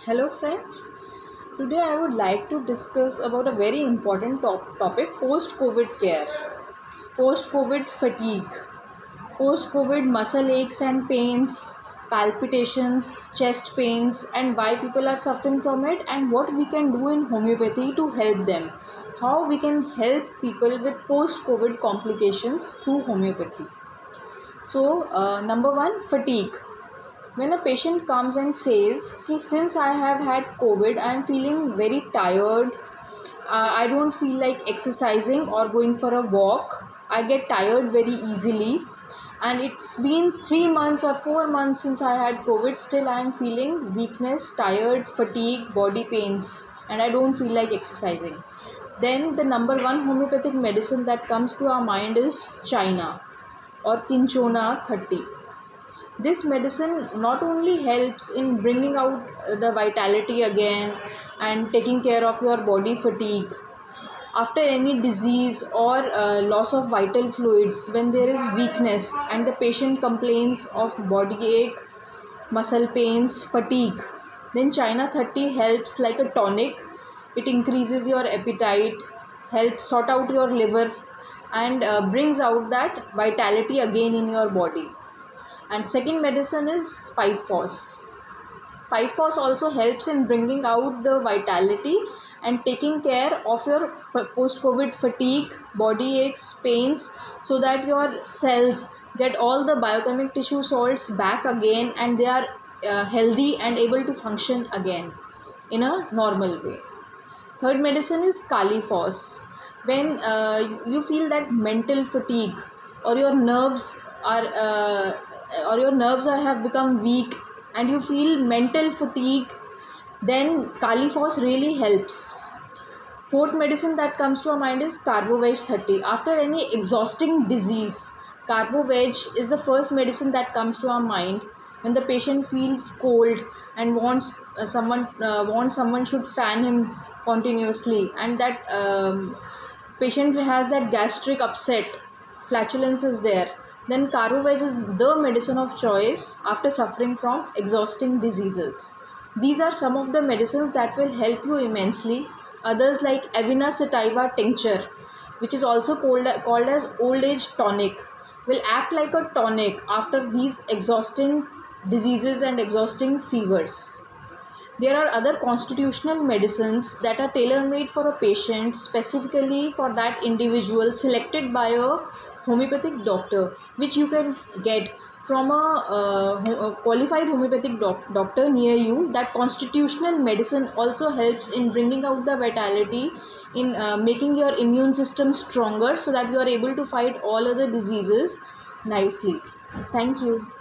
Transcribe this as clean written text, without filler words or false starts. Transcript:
Hello friends, today I would like to discuss about a very important topic, post-COVID care, post-COVID fatigue, post-COVID muscle aches and pains, palpitations, chest pains, and why people are suffering from it, and what we can do in homeopathy to help them, how we can help people with post-COVID complications through homeopathy. So, number one, fatigue. When a patient comes and says, since I have had COVID, I am feeling very tired, I don't feel like exercising or going for a walk, I get tired very easily, and it's been 3 months or 4 months since I had COVID, still I am feeling weakness, tired, fatigue, body pains, and I don't feel like exercising. Then the number one homeopathic medicine that comes to our mind is China or Cinchona 30. This medicine not only helps in bringing out the vitality again and taking care of your body fatigue after any disease or loss of vital fluids, when there is weakness and the patient complains of body ache, muscle pains, fatigue, then China 30 helps like a tonic. It increases your appetite, helps sort out your liver, and brings out that vitality again in your body. And second medicine is 5-FOS. 5-FOS also helps in bringing out the vitality and taking care of your post-COVID fatigue, body aches, pains, so that your cells get all the biochemic tissue salts back again and they are healthy and able to function again in a normal way. Third medicine is Kali-FOS. When you feel that mental fatigue or your nerves have become weak and you feel mental fatigue, then Kali-FOS really helps. Fourth medicine that comes to our mind is Carbo-Veg 30. After any exhausting disease, Carbo-Veg is the first medicine that comes to our mind when the patient feels cold and wants someone should fan him continuously, and that patient has that gastric upset, flatulence is there. Then Carbo-Veg is the medicine of choice after suffering from exhausting diseases. These are some of the medicines that will help you immensely. Others like Avena sativa tincture, which is also called as old age tonic, will act like a tonic after these exhausting diseases and exhausting fevers. There are other constitutional medicines that are tailor-made for a patient, specifically for that individual, selected by a homeopathic doctor, which you can get from a qualified homeopathic doctor near you. That constitutional medicine also helps in bringing out the vitality, in making your immune system stronger so that you are able to fight all other diseases nicely. Thank you.